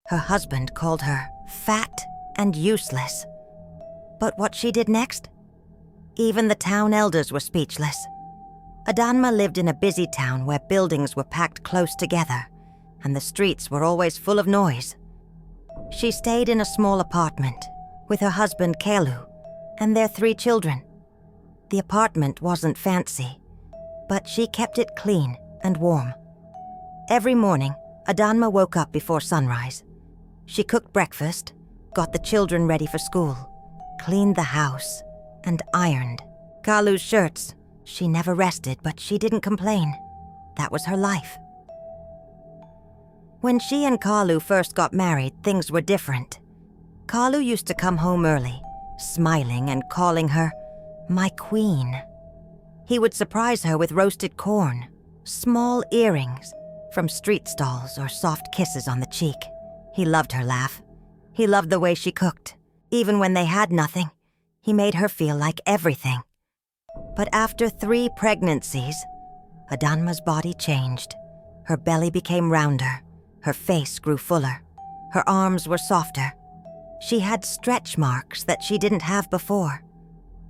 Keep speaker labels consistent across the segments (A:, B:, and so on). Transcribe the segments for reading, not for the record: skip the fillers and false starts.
A: Her husband called her fat and useless. But what she did next? Even the town elders were speechless. Adanma lived in a busy town where buildings were packed close together and the streets were always full of noise. She stayed in a small apartment with her husband Kalu and their 3 children. The apartment wasn't fancy, but she kept it clean and warm. Every morning, Adanma woke up before sunrise. She cooked breakfast, got the children ready for school, cleaned the house, and ironed Kalu's shirts. She never rested, but she didn't complain. That was her life. When she and Kalu first got married, things were different. Kalu used to come home early, smiling and calling her my queen. He would surprise her with roasted corn, small earrings from street stalls, or soft kisses on the cheek. He loved her laugh. He loved the way she cooked. Even when they had nothing, he made her feel like everything. But after 3 pregnancies, Adanma's body changed. Her belly became rounder. Her face grew fuller. Her arms were softer. She had stretch marks that she didn't have before.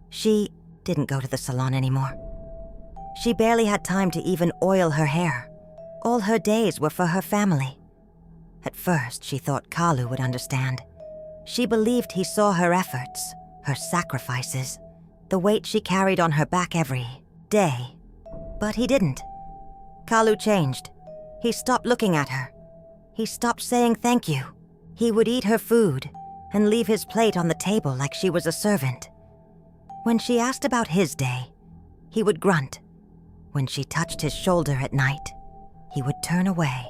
A: She didn't go to the salon anymore. She barely had time to even oil her hair. All her days were for her family. At first, she thought Kalu would understand. She believed he saw her efforts, her sacrifices, the weight she carried on her back every day. But he didn't. Kalu changed. He stopped looking at her. He stopped saying thank you. He would eat her food and leave his plate on the table like she was a servant. When she asked about his day, he would grunt. When she touched his shoulder at night, he would turn away.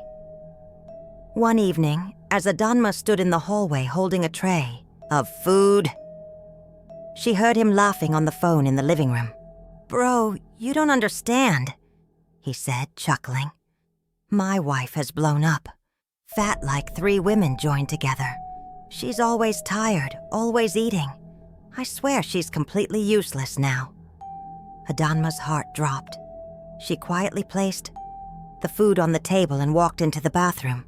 A: One evening, as Adanma stood in the hallway holding a tray of food, she heard him laughing on the phone in the living room. "Bro, you don't understand," he said, chuckling. "My wife has blown up. Fat like 3 women joined together. She's always tired, always eating. I swear she's completely useless now." Adanma's heart dropped. She quietly placed the food on the table and walked into the bathroom.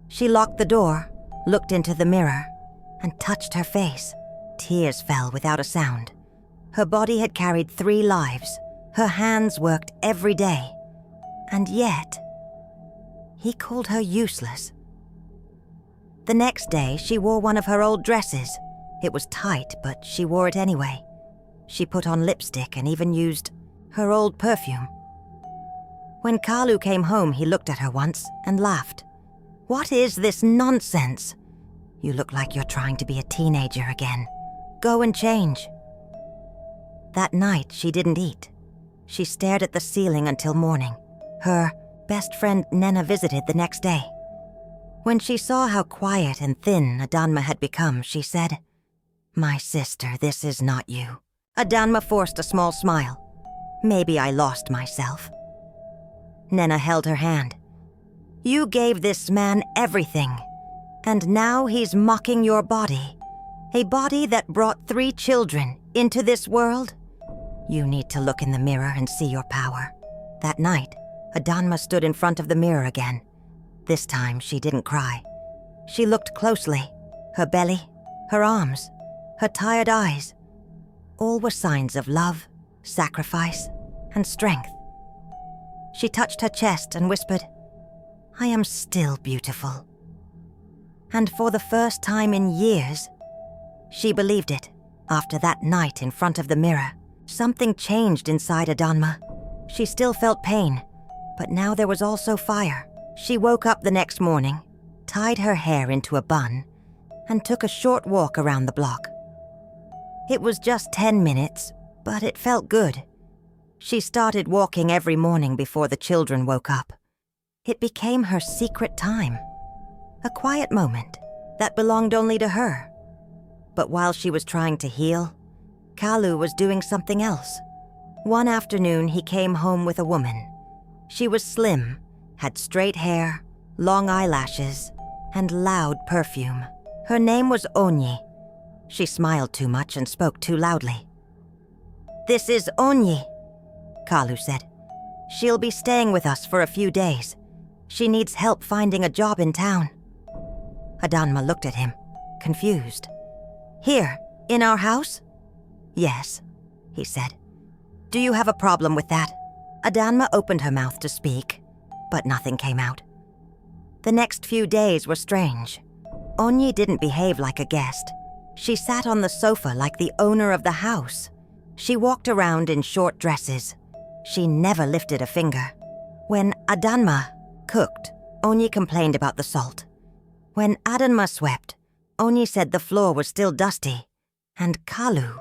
A: She locked the door, looked into the mirror, and touched her face. Tears fell without a sound. Her body had carried 3 lives. Her hands worked every day. And yet, he called her useless. The next day, she wore one of her old dresses. It was tight, but she wore it anyway. She put on lipstick and even used her old perfume. When Kalu came home, he looked at her once and laughed. "What is this nonsense? You look like you're trying to be a teenager again. Go and change." That night, she didn't eat. She stared at the ceiling until morning. Her best friend Nena visited the next day. When she saw how quiet and thin Adanma had become, she said, "My sister, this is not you." Adanma forced a small smile. "Maybe I lost myself." Nena held her hand. "You gave this man everything, and now he's mocking your body. A body that brought 3 children into this world. You need to look in the mirror and see your power." That night, Adanma stood in front of the mirror again. This time, she didn't cry. She looked closely. Her belly, her arms, her tired eyes. All were signs of love, sacrifice, and strength. She touched her chest and whispered, "I am still beautiful." And for the first time in years, she believed it. After that night in front of the mirror, something changed inside Adanma. She still felt pain, but now there was also fire. She woke up the next morning, tied her hair into a bun, and took a short walk around the block. It was just 10 minutes, but it felt good. She started walking every morning before the children woke up. It became her secret time, a quiet moment that belonged only to her. But while she was trying to heal, Kalu was doing something else. One afternoon, he came home with a woman. She was slim, had straight hair, long eyelashes, and loud perfume. Her name was Onyi. She smiled too much and spoke too loudly. "This is Onyi," Kalu said. "She'll be staying with us for a few days. She needs help finding a job in town." Adanma looked at him, confused. "Here, in our house?" "Yes," he said. "Do you have a problem with that?" Adanma opened her mouth to speak, but nothing came out. The next few days were strange. Onyi didn't behave like a guest. She sat on the sofa like the owner of the house. She walked around in short dresses. She never lifted a finger. When Adanma cooked, Onyi complained about the salt. When Adanma swept, Onyi said the floor was still dusty. And Kalu,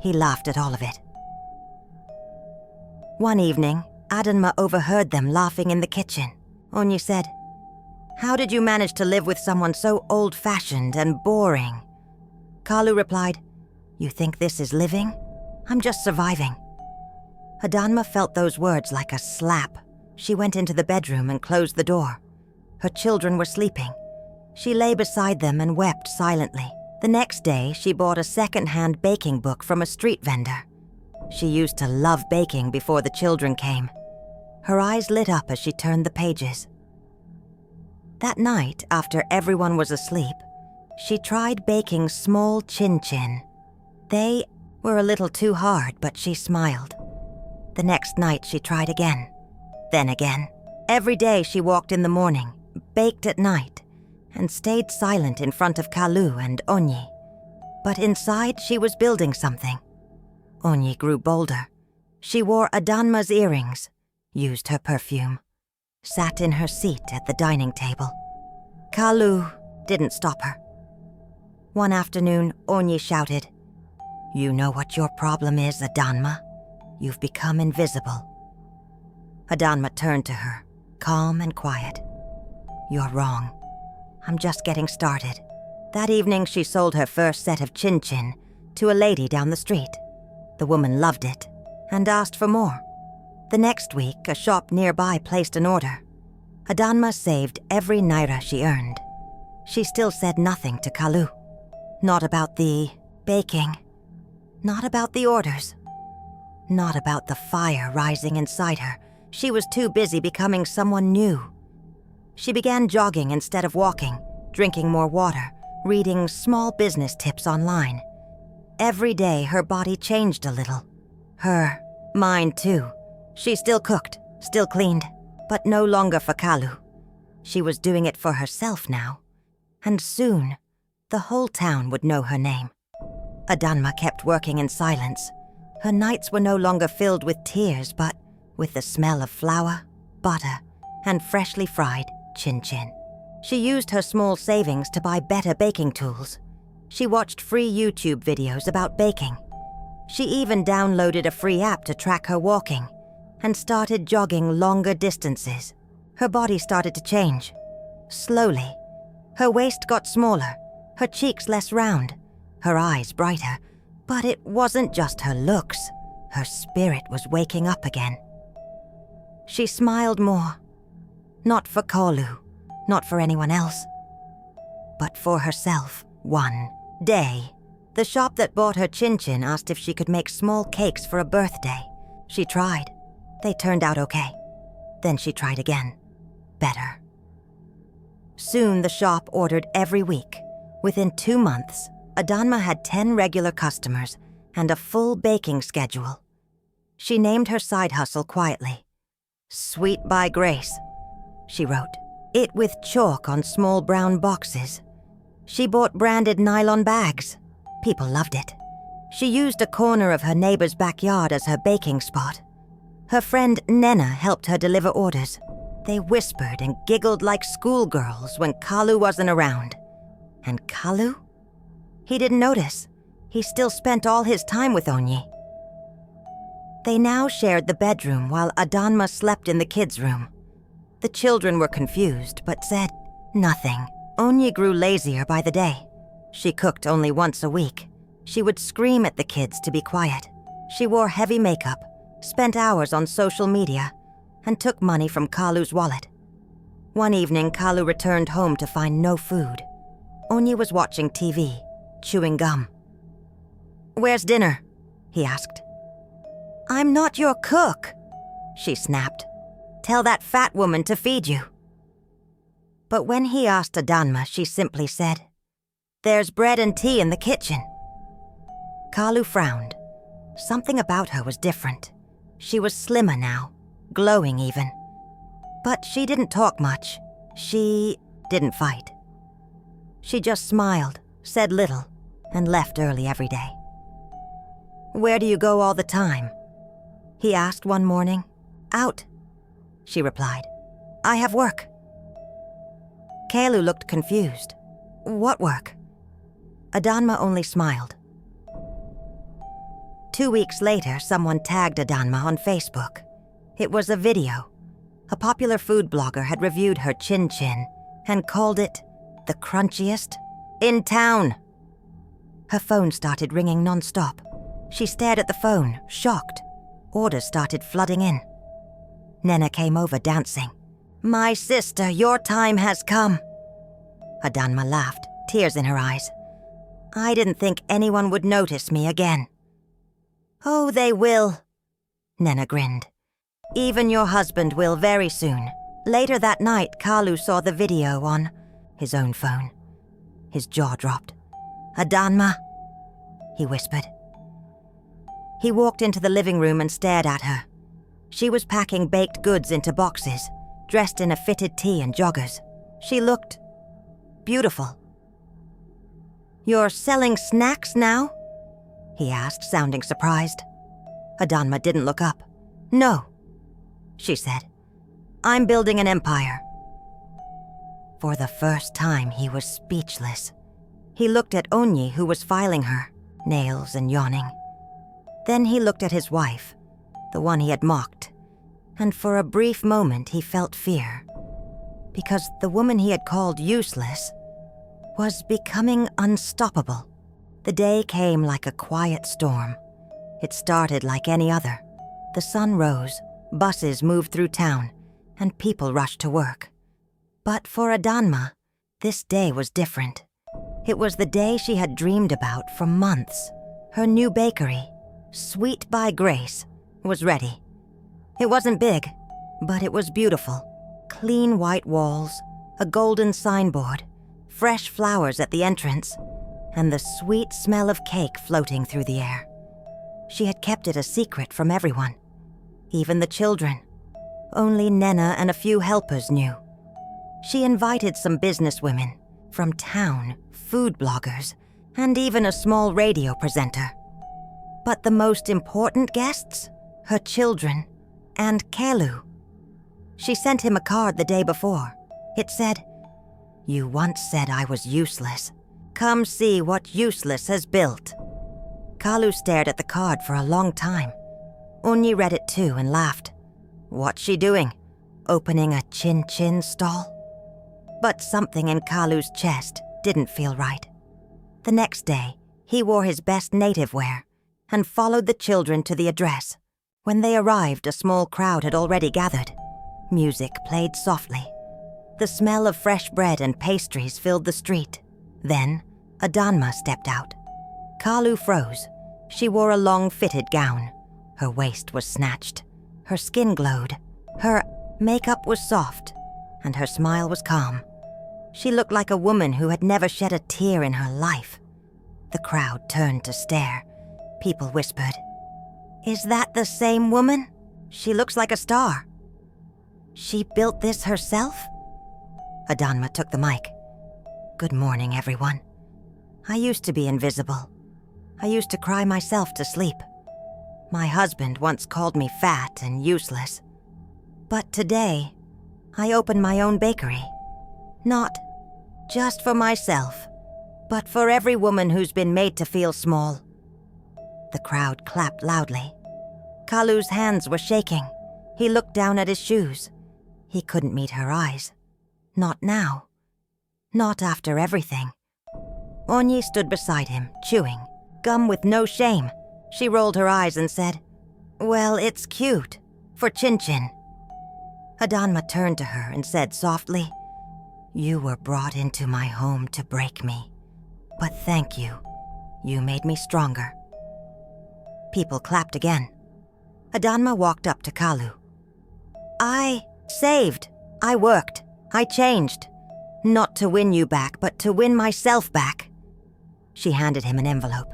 A: he laughed at all of it. One evening, Adanma overheard them laughing in the kitchen. Onyi said, "How did you manage to live with someone so old-fashioned and boring?" Kalu replied, "You think this is living? I'm just surviving." Adanma felt those words like a slap. She went into the bedroom and closed the door. Her children were sleeping. She lay beside them and wept silently. The next day, she bought a second-hand baking book from a street vendor. She used to love baking before the children came. Her eyes lit up as she turned the pages. That night, after everyone was asleep, she tried baking small chin-chin. They were a little too hard, but she smiled. The next night, she tried again. Then again. Every day she walked in the morning, baked at night, and stayed silent in front of Kalu and Onyi. But inside, she was building something. Onyi grew bolder. She wore Adanma's earrings, used her perfume, sat in her seat at the dining table. Kalu didn't stop her. One afternoon, Onyi shouted, "You know what your problem is, Adanma? You've become invisible." Adanma turned to her, calm and quiet. "You're wrong. I'm just getting started." That evening, she sold her first set of chin-chin to a lady down the street. The woman loved it and asked for more. The next week, a shop nearby placed an order. Adanma saved every naira she earned. She still said nothing to Kalu. Not about the baking. Not about the orders. Not about the fire rising inside her. She was too busy becoming someone new. She began jogging instead of walking, drinking more water, reading small business tips online. Every day, her body changed a little. Her mind, too. She still cooked, still cleaned, but no longer for Kalu. She was doing it for herself now. And soon, the whole town would know her name. Adanma kept working in silence. Her nights were no longer filled with tears, but with the smell of flour, butter, and freshly fried chin-chin. She used her small savings to buy better baking tools. She watched free YouTube videos about baking. She even downloaded a free app to track her walking and started jogging longer distances. Her body started to change. Slowly. Her waist got smaller, her cheeks less round, her eyes brighter. But it wasn't just her looks. Her spirit was waking up again. She smiled more. Not for Kalu, not for anyone else, but for herself. One day, the shop that bought her chin-chin asked if she could make small cakes for a birthday. She tried. They turned out okay. Then she tried again. Better. Soon the shop ordered every week. Within 2 months, Adanma had 10 regular customers and a full baking schedule. She named her side hustle quietly. "Sweet by Grace," she wrote. It with chalk on small brown boxes. She bought branded nylon bags. People loved it. She used a corner of her neighbor's backyard as her baking spot. Her friend Nena helped her deliver orders. They whispered and giggled like schoolgirls when Kalu wasn't around. And Kalu? He didn't notice. He still spent all his time with Onyi. They now shared the bedroom while Adanma slept in the kids' room. The children were confused, but said nothing. Onyi grew lazier by the day. She cooked only once a week. She would scream at the kids to be quiet. She wore heavy makeup, spent hours on social media, and took money from Kalu's wallet. One evening, Kalu returned home to find no food. Onyi was watching TV, chewing gum. "Where's dinner?" he asked. "I'm not your cook," she snapped. "Tell that fat woman to feed you." But when he asked Adanma, she simply said, "There's bread and tea in the kitchen." Kalu frowned. Something about her was different. She was slimmer now, glowing even. But she didn't talk much. She didn't fight. She just smiled, said little, and left early every day. "Where do you go all the time?" he asked one morning. "Out," she replied. "I have work." Kalu looked confused. "What work?" Adanma only smiled. 2 weeks later, someone tagged Adanma on Facebook. It was a video. A popular food blogger had reviewed her chin chin and called it the crunchiest in town. Her phone started ringing nonstop. She stared at the phone, shocked. Orders started flooding in. Nena came over dancing. "My sister, your time has come." Adanma laughed, tears in her eyes. "I didn't think anyone would notice me again." "Oh, they will," Nena grinned. "Even your husband will very soon." Later that night, Kalu saw the video on his own phone. His jaw dropped. "Adanma," he whispered. He walked into the living room and stared at her. She was packing baked goods into boxes, dressed in a fitted tee and joggers. She looked beautiful. "You're selling snacks now?" he asked, sounding surprised. Adanma didn't look up. "No," she said. "I'm building an empire." For the first time, he was speechless. He looked at Onyi, who was filing her, nails and yawning. Then he looked at his wife, the one he had mocked, and for a brief moment he felt fear. Because the woman he had called useless was becoming unstoppable. The day came like a quiet storm. It started like any other. The sun rose, buses moved through town, and people rushed to work. But for Adanma, this day was different. It was the day she had dreamed about for months. Her new bakery, Sweet by Grace, was ready. It wasn't big, but it was beautiful. Clean white walls, a golden signboard, fresh flowers at the entrance, and the sweet smell of cake floating through the air. She had kept it a secret from everyone, even the children. Only Nena and a few helpers knew. She invited some businesswomen from town, food bloggers, and even a small radio presenter. But the most important guests? Her children and Kalu. She sent him a card the day before. It said, "You once said I was useless. Come see what useless has built." Kalu stared at the card for a long time. Onyi read it too and laughed. What's she doing? Opening a chin-chin stall? But something in Kalu's chest didn't feel right. The next day, he wore his best native wear and followed the children to the address. When they arrived, a small crowd had already gathered. Music played softly. The smell of fresh bread and pastries filled the street. Then, Adanma stepped out. Kalu froze. She wore a long fitted gown. Her waist was snatched. Her skin glowed. Her makeup was soft, and her smile was calm. She looked like a woman who had never shed a tear in her life. The crowd turned to stare. People whispered, "Is that the same woman? She looks like a star." She built this herself? Adanma took the mic. "Good morning, everyone. I used to be invisible. I used to cry myself to sleep. My husband once called me fat and useless. But today, I opened my own bakery. Not just for myself, but for every woman who's been made to feel small." The crowd clapped loudly. Kalu's hands were shaking. He looked down at his shoes. He couldn't meet her eyes. Not now. Not after everything. Onyi stood beside him, chewing, gum with no shame. She rolled her eyes and said, "Well, it's cute. For Chin Chin." Adanma turned to her and said softly, "You were brought into my home to break me. But thank you. You made me stronger." People clapped again. Adanma walked up to Kalu. "I saved. I worked. I changed. Not to win you back, but to win myself back. She handed him an envelope.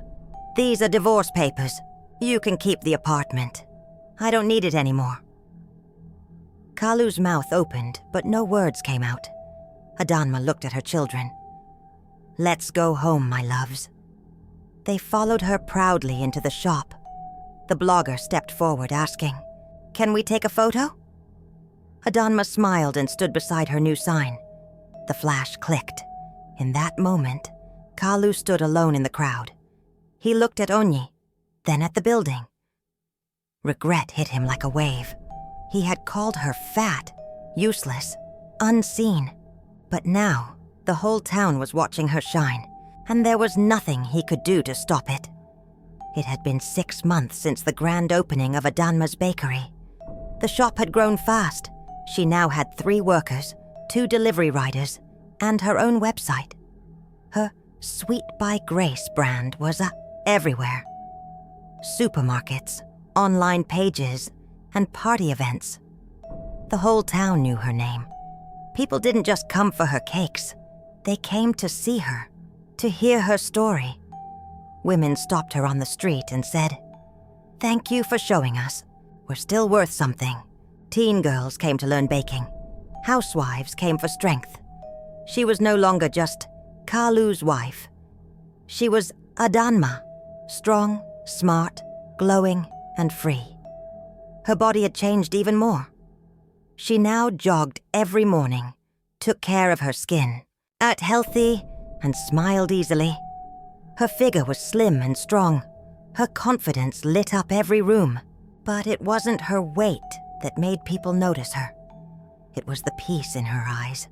A: These are divorce papers. You can keep the apartment. I don't need it anymore. Kalu's mouth opened, but no words came out. Adanma looked at her children. Let's go home, my loves. They followed her proudly into the shop. The blogger stepped forward, asking, Can we take a photo? Adanma smiled and stood beside her new sign. The flash clicked. In that moment, Kalu stood alone in the crowd. He looked at Onyi, then at the building. Regret hit him like a wave. He had called her fat, useless, unseen. But now, the whole town was watching her shine, and there was nothing he could do to stop it. It had been 6 months since the grand opening of Adanma's bakery. The shop had grown fast. She now had 3 workers, 2 delivery riders, and her own website. Her Sweet by Grace brand was everywhere. Supermarkets, online pages, and party events. The whole town knew her name. People didn't just come for her cakes. They came to see her, to hear her story. Women stopped her on the street and said, Thank you for showing us. We're still worth something. Teen girls came to learn baking. Housewives came for strength. She was no longer just Kalu's wife. She was Adanma, strong, smart, glowing, and free. Her body had changed even more. She now jogged every morning, took care of her skin, ate healthy, and smiled easily. Her figure was slim and strong. Her confidence lit up every room. But it wasn't her weight that made people notice her. It was the peace in her eyes,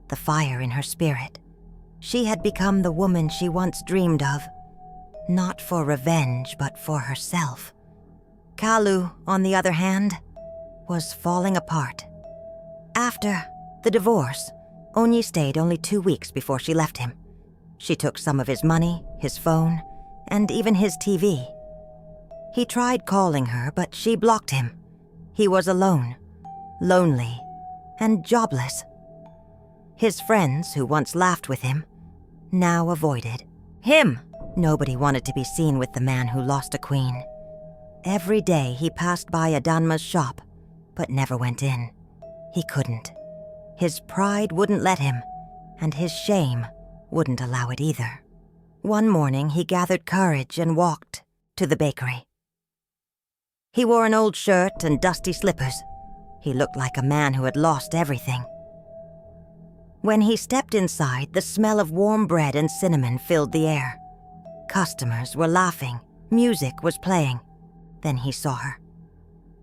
A: the fire in her spirit. She had become the woman she once dreamed of, not for revenge, but for herself. Kalu, on the other hand, was falling apart. After the divorce, Onyi stayed only 2 weeks before she left him. She took some of his money, his phone, and even his TV. He tried calling her, but she blocked him. He was alone, lonely, and jobless. His friends, who once laughed with him, now avoided him. Nobody wanted to be seen with the man who lost a queen. Every day he passed by Adanma's shop, but never went in. He couldn't. His pride wouldn't let him, and his shame wouldn't allow it either. One morning he gathered courage and walked to the bakery. He wore an old shirt and dusty slippers. He looked like a man who had lost everything. When he stepped inside, the smell of warm bread and cinnamon filled the air. Customers were laughing. Music was playing. Then he saw her.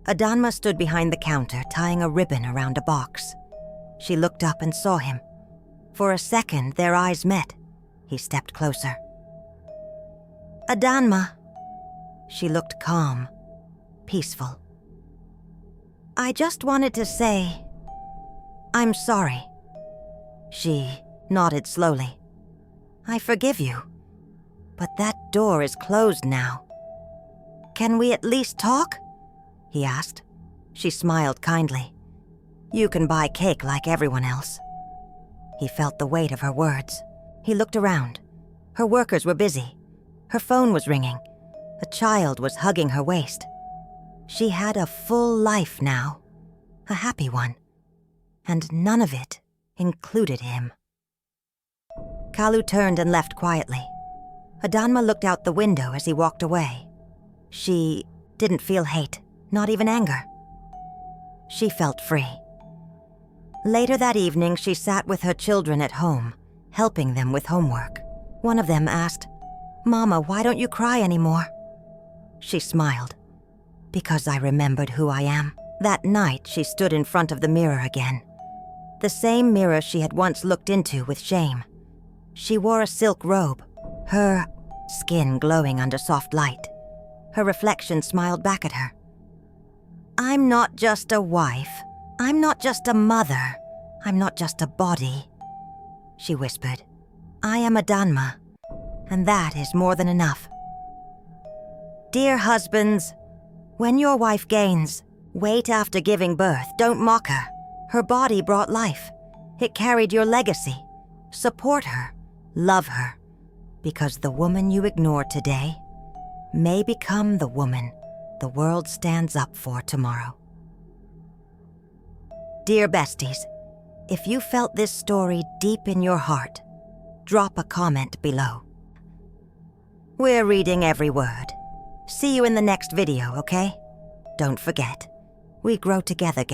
A: Adanma stood behind the counter, tying a ribbon around a box. She looked up and saw him. For a second, their eyes met. He stepped closer. Adanma. She looked calm, peaceful. I just wanted to say, I'm sorry. She nodded slowly. I forgive you, but that door is closed now. Can we at least talk? He asked. She smiled kindly. You can buy cake like everyone else. He felt the weight of her words. He looked around. Her workers were busy. Her phone was ringing. A child was hugging her waist. She had a full life now, a happy one, and none of it included him. Kalu turned and left quietly. Adanma looked out the window as he walked away. She didn't feel hate, not even anger. She felt free. Later that evening, she sat with her children at home, helping them with homework. One of them asked, Mama, why don't you cry anymore? She smiled. Because I remembered who I am. That night, she stood in front of the mirror again. The same mirror she had once looked into with shame. She wore a silk robe, her skin glowing under soft light. Her reflection smiled back at her. I'm not just a wife. I'm not just a mother. I'm not just a body. She whispered. I am Adanma, and that is more than enough. Dear husbands, when your wife gains, wait after giving birth, don't mock her. Her body brought life. It carried your legacy, Support her, love her, because the woman you ignore today may become the woman the world stands up for tomorrow. Dear besties, if you felt this story deep in your heart, drop a comment below. We're reading every word. See you in the next video, okay? Don't forget, we grow together.